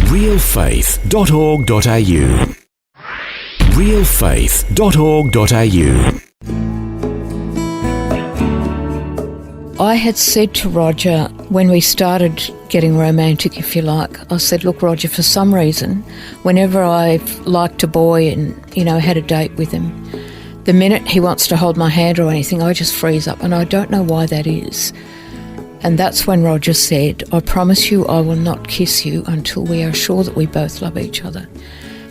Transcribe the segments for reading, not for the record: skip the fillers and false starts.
realfaith.org.au. realfaith.org.au. I had said to Roger, when we started getting romantic, if you like, I said, look, Roger, for some reason, whenever I've liked a boy and, had a date with him, the minute he wants to hold my hand or anything, I just freeze up, and I don't know why that is. And that's when Roger said, I promise you I will not kiss you until we are sure that we both love each other.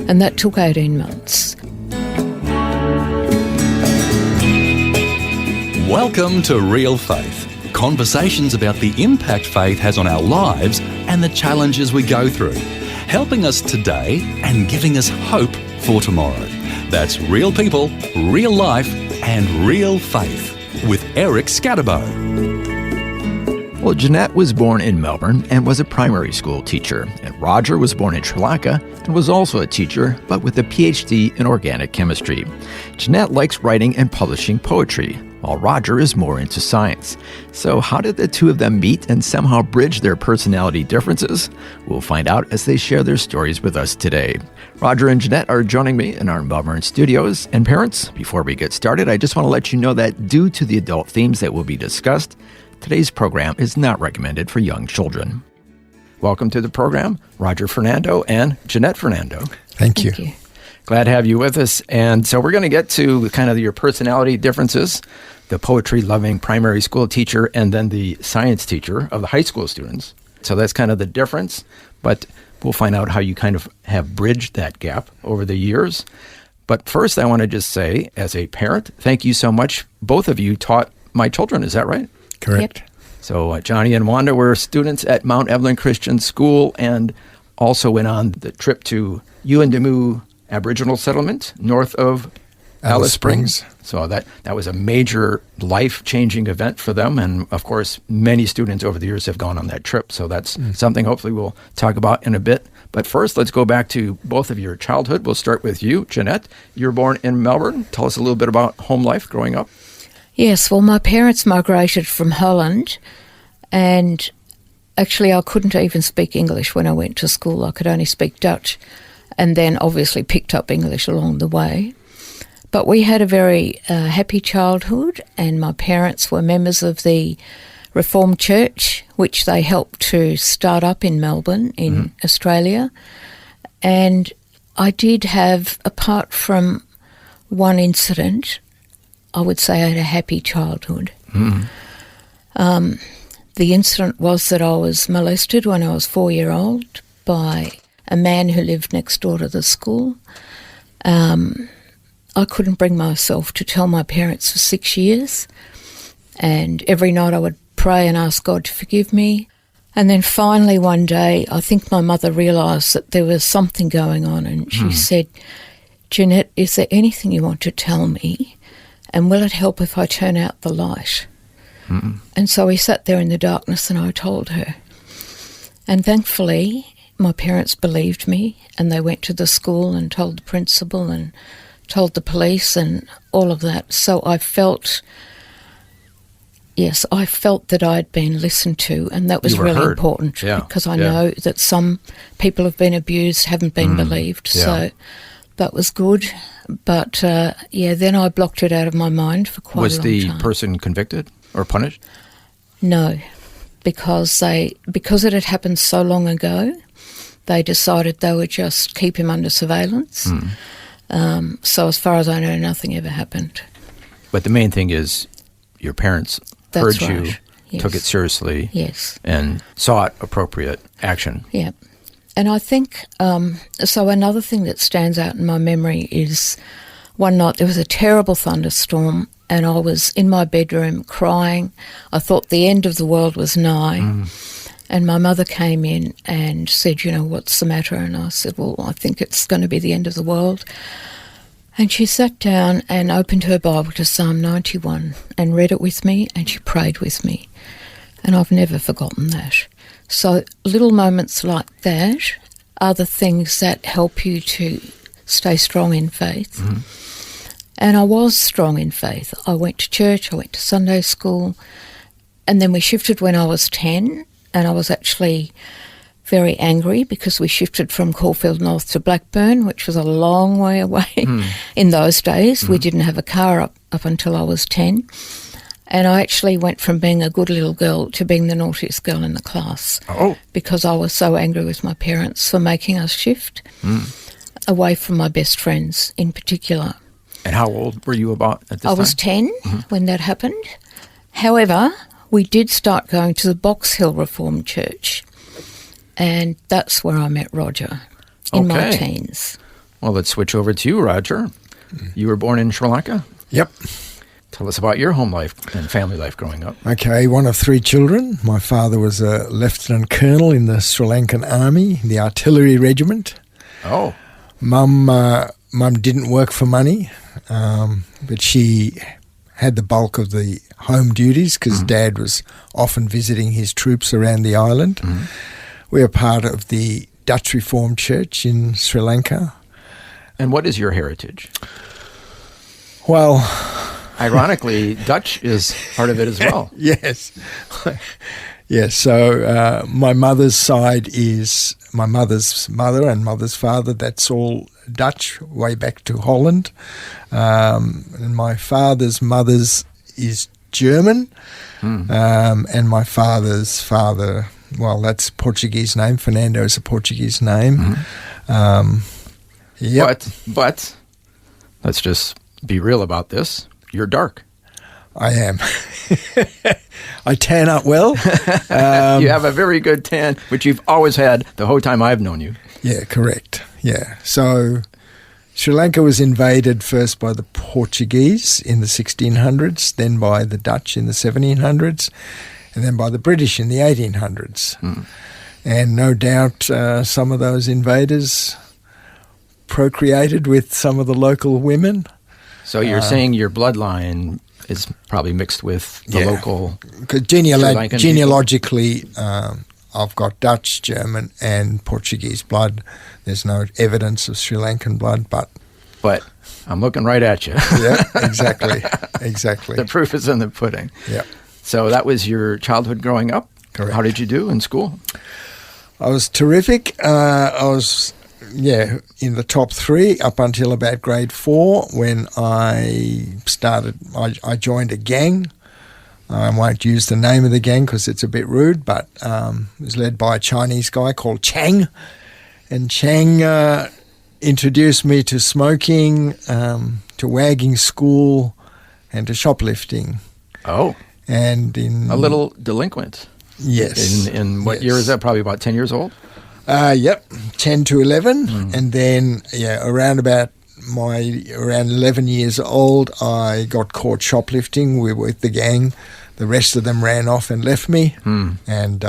And that took 18 months. Welcome to Real Faith. Conversations about the impact faith has on our lives and the challenges we go through, helping us today and giving us hope for tomorrow. That's real people, real life, and real faith with Eric Scatterbo. Well, Janette was born in Melbourne and was a primary school teacher, and Roger was born in Sri Lanka and was also a teacher, but with a PhD in organic chemistry. Janette likes writing and publishing poetry, while Roger is more into science. So how did the two of them meet and somehow bridge their personality differences? We'll find out as they share their stories with us today. Roger and Janette are joining me in our Melbourne studios. And parents, before we get started, I just want to let you know that due to the adult themes that will be discussed, today's program is not recommended for young children. Welcome to the program, Roger Fernando and Janette Fernando. Thank you. Glad to have you with us. And so we're going to get to kind of your personality differences, the poetry-loving primary school teacher and then the science teacher of the high school students. So that's kind of the difference, but we'll find out how you kind of have bridged that gap over the years. But first, I want to just say, as a parent, thank you so much. Both of you taught my children, is that right? Correct. Yep. So Johnny and Wanda were students at Mount Evelyn Christian School and also went on the trip to Yuendamu Aboriginal settlement north of Alice Springs. So that was a major life-changing event for them. And of course, many students over the years have gone on that trip. So that's something hopefully we'll talk about in a bit. But first, let's go back to both of your childhood. We'll start with you, Janette. You were born in Melbourne. Tell us a little bit about home life growing up. Yes, well, my parents migrated from Holland, and actually I couldn't even speak English when I went to school. I could only speak Dutch, and then obviously picked up English along the way. But we had a very happy childhood, and my parents were members of the Reformed Church, which they helped to start up in Melbourne, in Australia. And I did have, apart from one incident, I would say I had a happy childhood. The incident was that I was molested when I was 4-year-old by a man who lived next door to the school. I couldn't bring myself to tell my parents for 6 years, and every night I would pray and ask God to forgive me. And then finally one day, I think my mother realised that there was something going on, and she said, Janette, is there anything you want to tell me? And will it help if I turn out the light? And so we sat there in the darkness and I told her. And thankfully, my parents believed me, and they went to the school and told the principal and told the police and all of that. So I felt that I'd been listened to, and that was really important because I know that some people have been abused, haven't been believed. So that was good. But then I blocked it out of my mind for quite a long time. Was the person convicted or punished? No, because it had happened so long ago, they decided they would just keep him under surveillance. So as far as I know, nothing ever happened. But the main thing is your parents heard you, took it seriously, and sought appropriate action. Yeah. And I think, so another thing that stands out in my memory is one night there was a terrible thunderstorm and I was in my bedroom crying. I thought the end of the world was nigh. And my mother came in and said, what's the matter? And I said, well, I think it's going to be the end of the world. And she sat down and opened her Bible to Psalm 91 and read it with me, and she prayed with me. And I've never forgotten that. So little moments like that are the things that help you to stay strong in faith. And I was strong in faith. I went to church, I went to Sunday school, and then we shifted when I was 10, and I was actually very angry because we shifted from Caulfield North to Blackburn, which was a long way away in those days. We didn't have a car up until I was 10. And I actually went from being a good little girl to being the naughtiest girl in the class because I was so angry with my parents for making us shift away from my best friends in particular. And how old were you about at this time? I was 10 when that happened. However, we did start going to the Box Hill Reformed Church, and that's where I met Roger in my teens. Well, let's switch over to you, Roger. You were born in Sri Lanka? Yep. Tell us about your home life and family life growing up. Okay, one of 3 children. My father was a lieutenant colonel in the Sri Lankan army, the artillery regiment. Oh. Mum didn't work for money, but she had the bulk of the home duties because Dad was often visiting his troops around the island. We are part of the Dutch Reformed Church in Sri Lanka. And what is your heritage? Well, ironically, Dutch is part of it as well. Yes. Yes, so my mother's side is my mother's mother and mother's father. That's all Dutch, way back to Holland. And my father's mother's is German. And my father's father, well, that's a Portuguese name. Fernando is a Portuguese name. Yep. But let's just be real about this. You're dark. I am. I tan up well. You have a very good tan, which you've always had the whole time I've known you. Yeah, correct. Yeah. So Sri Lanka was invaded first by the Portuguese in the 1600s, then by the Dutch in the 1700s, and then by the British in the 1800s. And no doubt some of those invaders procreated with some of the local women. So you're saying your bloodline is probably mixed with the local Because Sri Lankan genealogically, I've got Dutch, German, and Portuguese blood. There's no evidence of Sri Lankan blood, but I'm looking right at you. yeah, exactly. The proof is in the pudding. Yeah. So that was your childhood growing up? Correct. How did you do in school? I was terrific. I was, in the top 3 up until about grade 4 when I joined a gang. I won't use the name of the gang because it's a bit rude, but it was led by a Chinese guy called Chang. And Chang introduced me to smoking, to wagging school, and to shoplifting. Oh. And in a little delinquent. Yes. In what year is that? Probably about 10 years old? Yep, 10 to 11. And then, around 11 years old, I got caught shoplifting. We were with the gang. The rest of them ran off and left me. And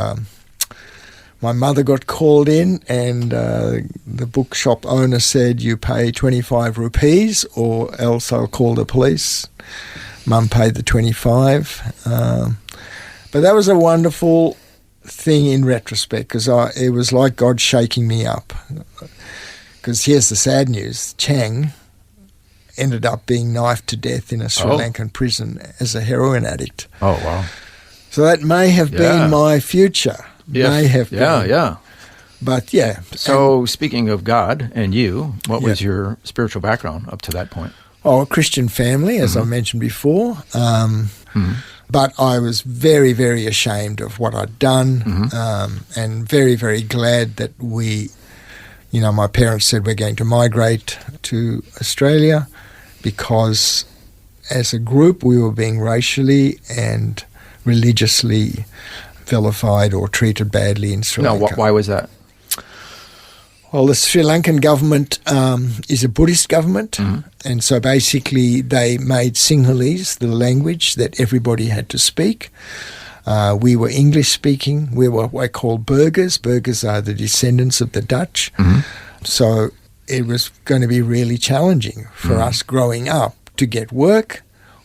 my mother got called in, and the bookshop owner said, "You pay 25 rupees or else I'll call the police." Mum paid the 25. But that was a wonderful thing in retrospect because it was like God shaking me up. Because here's the sad news. Chang ended up being knifed to death in a Sri Lankan prison as a heroin addict. Oh, wow. So that may have been my future. May have been. Yeah. But, So speaking of God and you, what was your spiritual background up to that point? Oh, a Christian family, as I mentioned before. But I was very, very ashamed of what I'd done and very, very glad that my parents said we're going to migrate to Australia because as a group we were being racially and religiously vilified or treated badly in Sri Lanka. Why was that? Well, the Sri Lankan government is a Buddhist government, and so basically they made Sinhalese the language that everybody had to speak. We were English-speaking. We were what I call burghers. Burghers are the descendants of the Dutch. So it was going to be really challenging for us growing up to get work.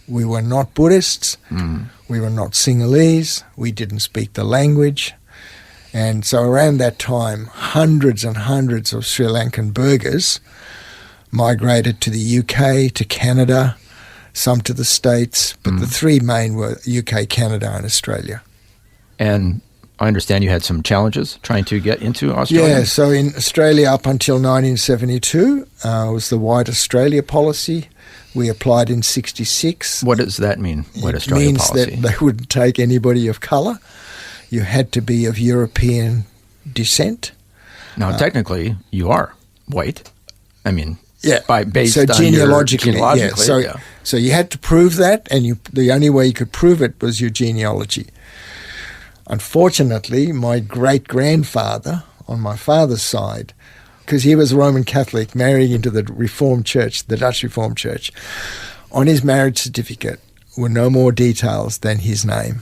We were not Buddhists. We were not Sinhalese. We didn't speak the language. And so around that time, hundreds and hundreds of Sri Lankan burghers migrated to the UK, to Canada, some to the States, but the 3 main were UK, Canada and Australia. And I understand you had some challenges trying to get into Australia. Yeah, so in Australia up until 1972 was the White Australia policy. We applied in 66. What does that mean, White Australia It means policy? that they wouldn't take anybody of colour. You had to be of European descent. Now, technically, you are white. I mean, Yeah, based so on genealogically, yeah. So you had to prove that, and the only way you could prove it was your genealogy. Unfortunately, my great-grandfather on my father's side, because he was a Roman Catholic marrying into the Reformed Church, the Dutch Reformed Church, on his marriage certificate were no more details than his name.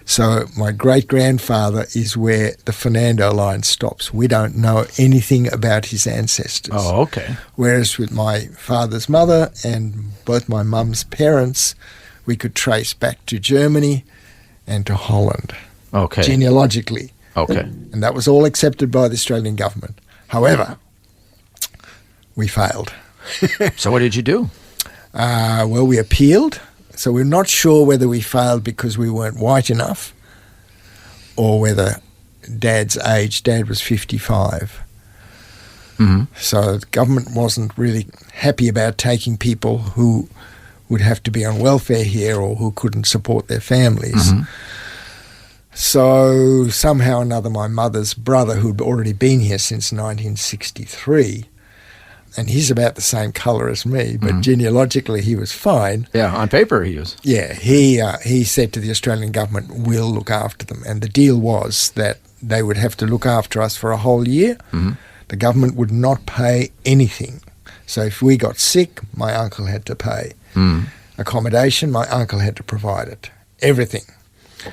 So my great-grandfather is where the Fernando line stops. We don't know anything about his ancestors. Oh, okay. Whereas with my father's mother and both my mum's parents, we could trace back to Germany and to Holland, Okay. genealogically. Okay. And that was all accepted by the Australian government. However, we failed. So what did you do? Well, we appealed. So we're not sure whether we failed because we weren't white enough or whether Dad's age. Dad was 55. Mm-hmm. So the government wasn't really happy about taking people who would have to be on welfare here or who couldn't support their families. Mm-hmm. So somehow or another, my mother's brother, who'd already been here since 1963, and he's about the same colour as me, but genealogically he was fine. Yeah, on paper he was. Yeah, he said to the Australian government, we'll look after them. And the deal was that they would have to look after us for a whole year. Mm-hmm. The government would not pay anything. So if we got sick, my uncle had to pay. Accommodation, my uncle had to provide it. Everything.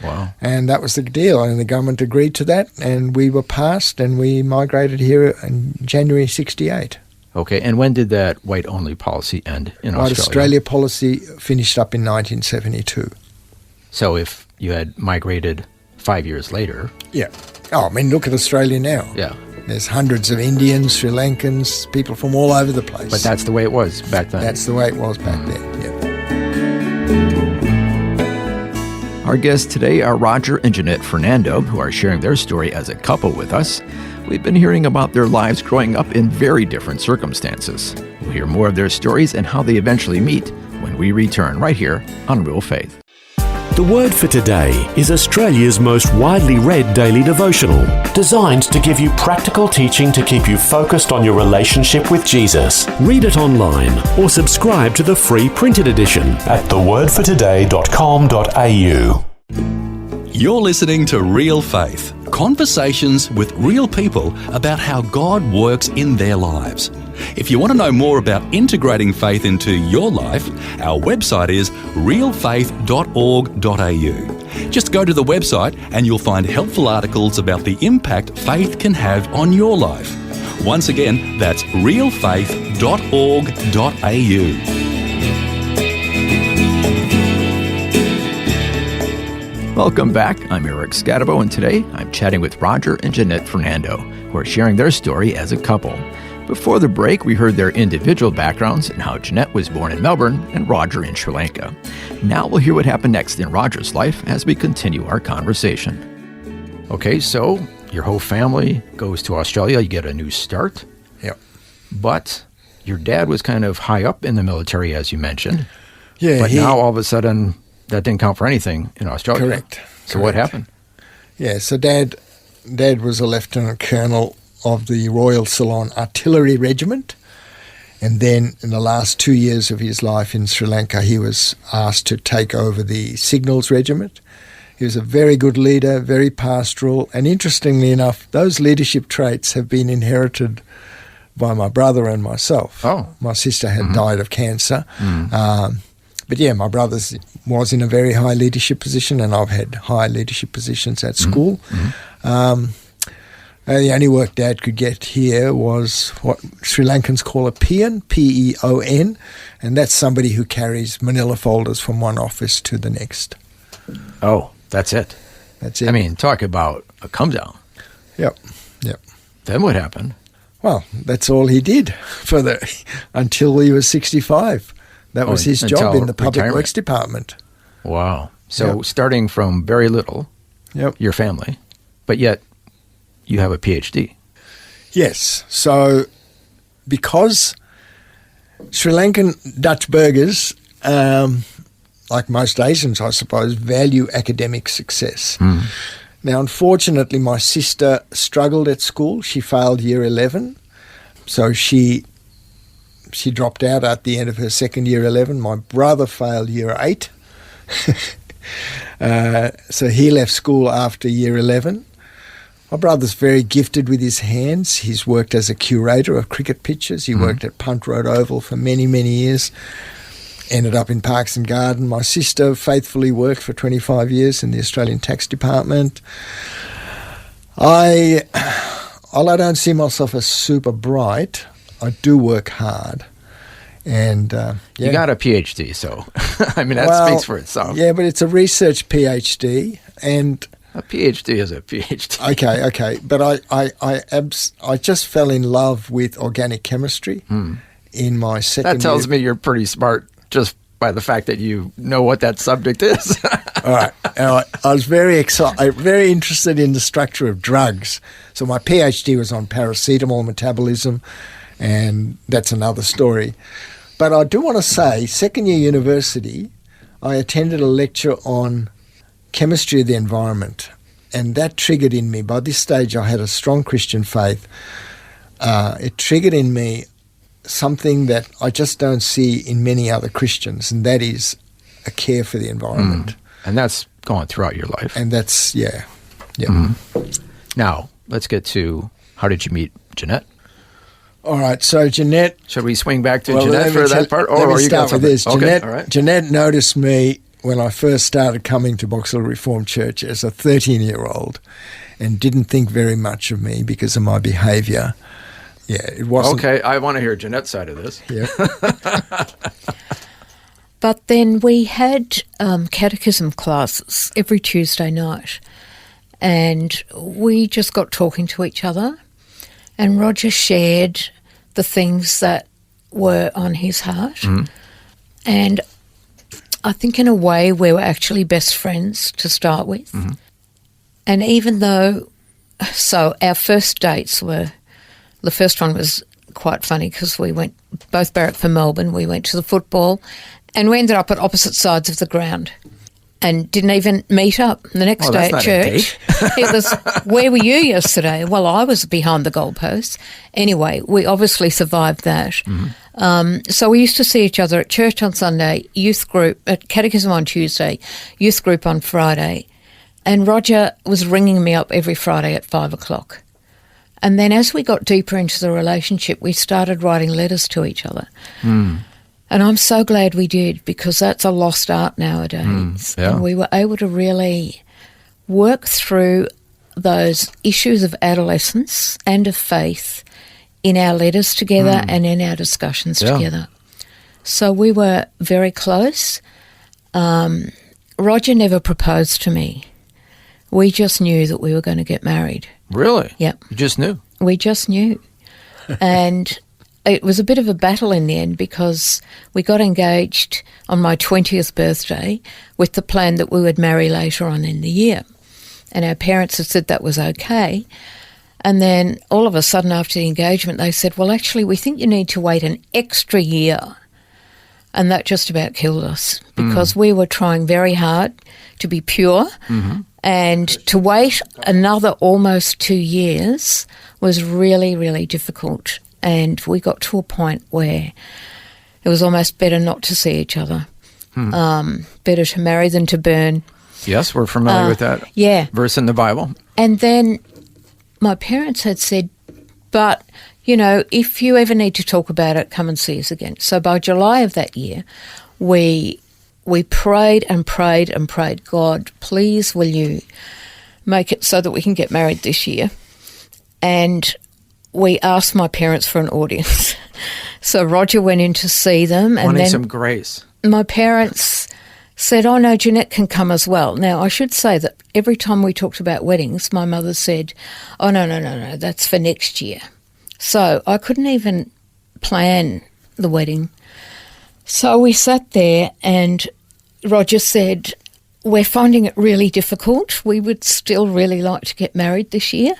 Wow. And that was the deal. And the government agreed to that. And we were passed and we migrated here in January 68. Okay, and when did that white-only policy end in White Australia? Australia policy finished up in 1972. So if you had migrated 5 years later, Yeah. Oh, I mean, look at Australia now. yeah, There's hundreds of Indians, Sri Lankans, people from all over the place. but that's the way it was back then. That's the way it was back then, yeah. Our guests today are Roger and Janette Fernando, who are sharing their story as a couple with us. We've been hearing about their lives growing up in very different circumstances. We'll hear more of their stories and how they eventually meet when we return right here on Real Faith. The word for today is Australia's most widely read daily devotional, designed to give you practical teaching to keep you focused on your relationship with Jesus. Read it online or subscribe to the free printed edition at thewordfortoday.com.au. You're listening to Real Faith, conversations with real people about how God works in their lives. If you want to know more about integrating faith into your life, our website is realfaith.org.au. Just go to the website and you'll find helpful articles about the impact faith can have on your life. Once again, that's realfaith.org.au. Welcome back. I'm Eric Scatabo, and today I'm chatting with Roger and Janette Fernando, who are sharing their story as a couple. Before the break, we heard their individual backgrounds and how Janette was born in Melbourne and Roger in Sri Lanka. Now we'll hear what happened next in Roger's life as we continue our conversation. Okay, so your whole family goes to Australia. You get a new start. Yep. But your dad was kind of high up in the military, as you mentioned. Yeah, But now all of a sudden, that didn't count for anything in Australia. Correct. So what happened? Yeah, so Dad was a lieutenant colonel of the Royal Ceylon Artillery Regiment, and then in the last 2 years of his life in Sri Lanka, he was asked to take over the Signals Regiment. He was a very good leader, very pastoral, and interestingly enough, those leadership traits have been inherited by my brother and myself. Oh. My sister had died of cancer. But yeah, my brother was in a very high leadership position, and I've had high leadership positions at school. The only work Dad could get here was what Sri Lankans call a peon, P-E-O-N, and that's somebody who carries manila folders from one office to the next. Oh, that's it. That's it. I mean, talk about a come down. Yep. Then what happened? Well, that's all he did until he was 65. That was his job until in the Public retirement. Works Department. Wow. So Yep. starting from very little, your family, but yet you have a PhD. Yes. So because Sri Lankan Dutch burgers, like most Asians, I suppose, value academic success. Now, unfortunately, my sister struggled at school. She failed year 11. So she dropped out at the end of her second year 11. My brother failed year 8. So he left school after year 11. My brother's very gifted with his hands. He's worked as a curator of cricket pitches. He worked at Punt Road Oval for many, many years. Ended up in Parks and Garden. My sister faithfully worked for 25 years in the Australian Tax Department. While I don't see myself as super bright, I do work hard. And You got a PhD, so I mean, that speaks for itself. Yeah, but it's a research PhD, and a PhD is a PhD. Okay, but I just fell in love with organic chemistry in my second. That tells me you're pretty smart just by the fact that you know what that subject is. All right. I was very interested in the structure of drugs. So my PhD was on paracetamol metabolism, and that's another story. But I do want to say, second year university, I attended a lecture on chemistry of the environment, and that triggered in me. By this stage, I had a strong Christian faith. It triggered in me something that I just don't see in many other Christians, and that is a care for the environment. And that's gone throughout your life. And that's, yeah. Now, let's get to, how did you meet Janette? All right, so Janette... Should we swing back to Janette for that part? Let me start with this. Okay, all right. Janette noticed me when I first started coming to Box Hill Reformed Church as a 13-year-old and didn't think very much of me because of my behaviour. Yeah, it wasn't... Okay, I want to hear Janette's side of this. Yeah. But then we had catechism classes every Tuesday night, and we just got talking to each other, and Roger shared the things that were on his heart. And I think in a way we were actually best friends to start with. And even though, so our first dates were, the first one was quite funny because we went, both barracked for Melbourne, we went to the football and we ended up at opposite sides of the ground and didn't even meet up the next day at church. It was, where were you yesterday? Well, I was behind the goalposts. Anyway, we obviously survived that. So we used to see each other at church on Sunday, youth group, at catechism on Tuesday, youth group on Friday. And Roger was ringing me up every Friday at 5 o'clock. And then as we got deeper into the relationship, we started writing letters to each other. And I'm so glad we did, because that's a lost art nowadays. And we were able to really work through those issues of adolescence and of faith in our letters together and in our discussions together. So we were very close. Roger never proposed to me. We just knew that we were going to get married. Really? Yep. You just knew? We just knew. And it was a bit of a battle in the end, because we got engaged on my 20th birthday with the plan that we would marry later on in the year. And our parents had said that was okay. And then all of a sudden after the engagement, they said, well, actually, we think you need to wait an extra year. And that just about killed us, because we were trying very hard to be pure. And to wait another almost 2 years was really, really difficult. And we got to a point where it was almost better not to see each other. Better to marry than to burn. Yes, we're familiar with that verse in the Bible. And then my parents had said, but, you know, if you ever need to talk about it, come and see us again. So by July of that year, we prayed and prayed and prayed, God, please will you make it so that we can get married this year? And we asked my parents for an audience. So Roger went in to see them. And Wanting then some grace. My parents said, oh, no, Janette can come as well. Now, I should say that every time we talked about weddings, my mother said, oh, no, that's for next year. So I couldn't even plan the wedding. So we sat there and Roger said, we're finding it really difficult. We would still really like to get married this year.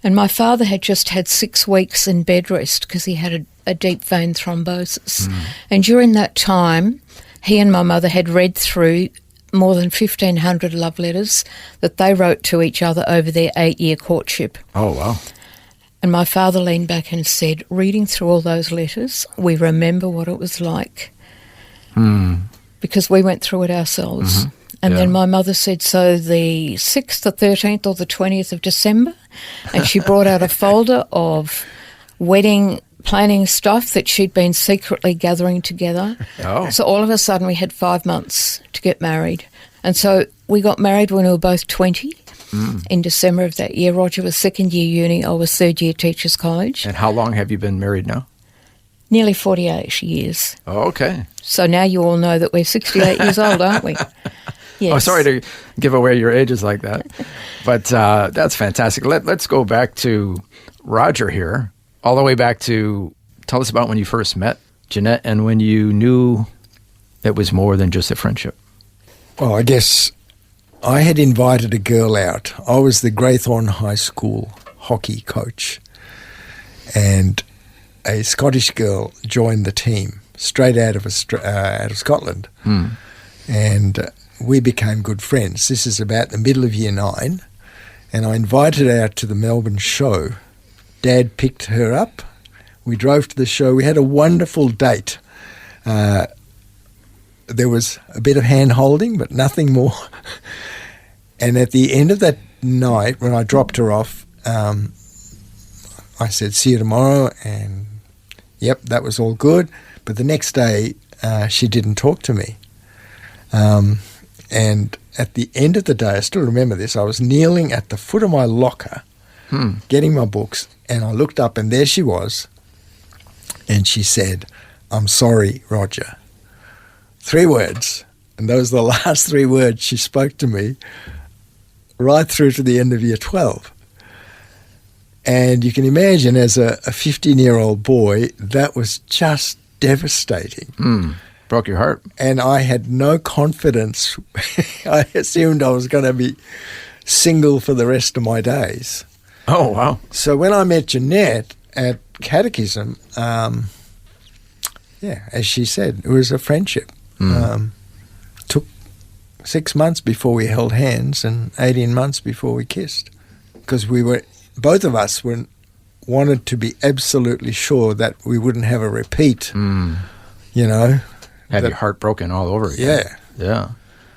And my father had just had 6 weeks in bed rest because he had a deep vein thrombosis. And during that time, he and my mother had read through more than 1,500 love letters that they wrote to each other over their 8-year courtship. Oh, wow. And my father leaned back and said, reading through all those letters, we remember what it was like. Because we went through it ourselves. And then my mother said, so the 6th, the 13th or the 20th of December, and she brought out a folder of wedding planning stuff that she'd been secretly gathering together. Oh. So all of a sudden we had 5 months to get married. And so we got married when we were both 20 in December of that year. Roger was second year uni, I was third year teachers college. And how long have you been married now? Nearly 48 years. Oh, okay. So now you all know that we're 68 years old, aren't we? Yes. Oh, sorry to give away your ages like that. But that's fantastic. Let's go back to Roger here, all the way back to, tell us about when you first met Janette and when you knew it was more than just a friendship. Well, I guess I had invited a girl out. I was the Greythorn High School hockey coach, and a Scottish girl joined the team straight out of Scotland. And we became good friends. This is about the middle of year 9, and I invited her out to the Melbourne show. Dad picked her up. We drove to the show. We had a wonderful date. There was a bit of hand-holding, but nothing more. And at the end of that night, when I dropped her off, I said, see you tomorrow, and yep, that was all good. But the next day, she didn't talk to me. And at the end of the day, I still remember this, I was kneeling at the foot of my locker, getting my books, and I looked up, and there she was, and she said, I'm sorry, Roger. 3 words, and those are the last 3 words she spoke to me right through to the end of year 12. And you can imagine, as a 15-year-old boy, that was just devastating. Broke your heart. And I had no confidence. I assumed I was going to be single for the rest of my days. Oh, wow. So when I met Janette at catechism, as she said, it was a friendship. Took 6 months before we held hands and 18 months before we kissed, because both of us wanted to be absolutely sure that we wouldn't have a repeat, Have your heart broken all over again. Yeah.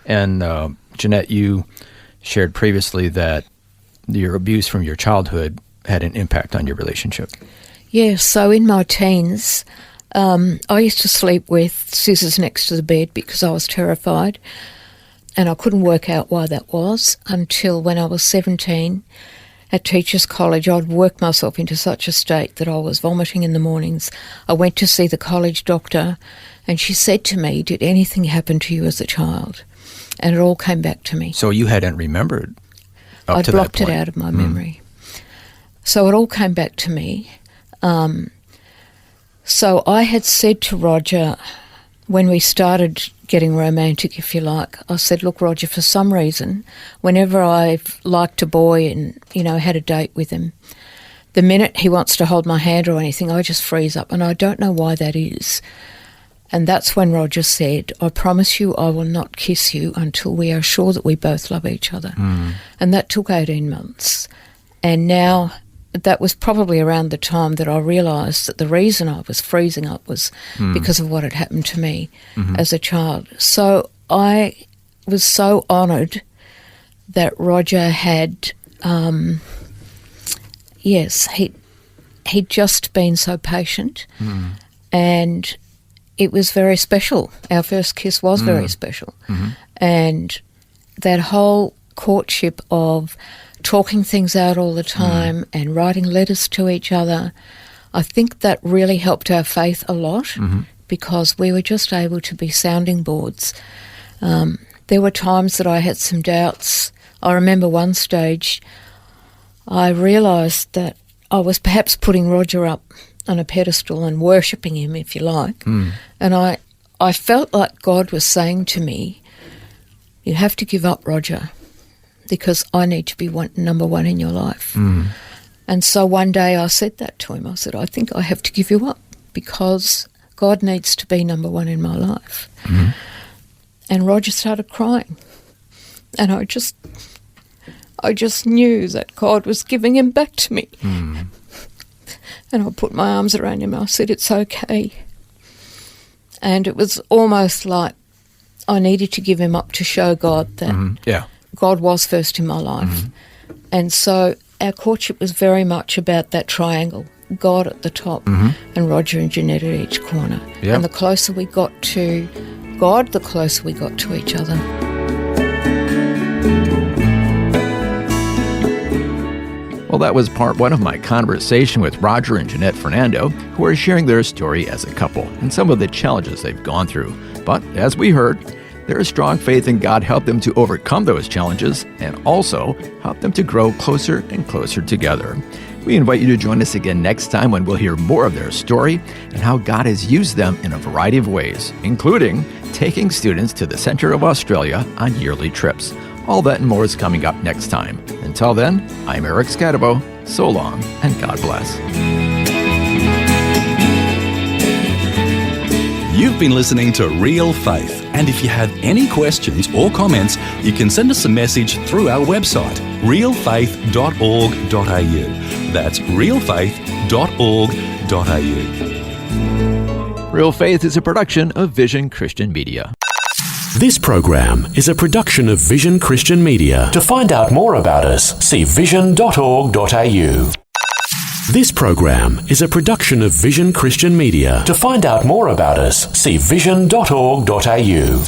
And Janette, you shared previously that your abuse from your childhood had an impact on your relationship. Yeah, so in my teens, I used to sleep with scissors next to the bed because I was terrified, and I couldn't work out why that was until when I was 17 at Teachers College. I'd worked myself into such a state that I was vomiting in the mornings. I went to see the college doctor, and she said to me, did anything happen to you as a child? And it all came back to me. So you hadn't remembered up I'd to blocked that point. it out of my memory. So it all came back to me. So I had said to Roger, when we started getting romantic, if you like, I said, look, Roger, for some reason, whenever I've liked a boy and, had a date with him, the minute he wants to hold my hand or anything, I just freeze up, and I don't know why that is. And that's when Roger said, I promise you I will not kiss you until we are sure that we both love each other. And that took 18 months. And now that was probably around the time that I realised that the reason I was freezing up was because of what had happened to me as a child. So I was so honoured that Roger had, he'd just been so patient, and it was very special. Our first kiss was very special. And that whole courtship of talking things out all the time and writing letters to each other, I think that really helped our faith a lot because we were just able to be sounding boards. There were times that I had some doubts. I remember one stage I realised that I was perhaps putting Roger up on a pedestal and worshipping him, if you like. And I felt like God was saying to me, you have to give up, Roger, because I need to be number one in your life. And so one day I said that to him. I said, I think I have to give you up because God needs to be number one in my life. And Roger started crying. And I just knew that God was giving him back to me. And I put my arms around him. I said, it's okay. And it was almost like I needed to give him up to show God that God was first in my life. And so our courtship was very much about that triangle, God at the top and Roger and Janette at each corner. And the closer we got to God, the closer we got to each other. Well, that was part one of my conversation with Roger and Janette Fernando, who are sharing their story as a couple and some of the challenges they've gone through. But as we heard, their strong faith in God helped them to overcome those challenges and also helped them to grow closer and closer together. We invite you to join us again next time when we'll hear more of their story and how God has used them in a variety of ways, including taking students to the center of Australia on yearly trips. All that and more is coming up next time. Until then, I'm Eric Scatabo. So long, and God bless. You've been listening to Real Faith, and if you have any questions or comments, you can send us a message through our website, realfaith.org.au. That's realfaith.org.au. Real Faith is a production of Vision Christian Media. This program is a production of Vision Christian Media. To find out more about us, see vision.org.au. This program is a production of Vision Christian Media. To find out more about us, see vision.org.au.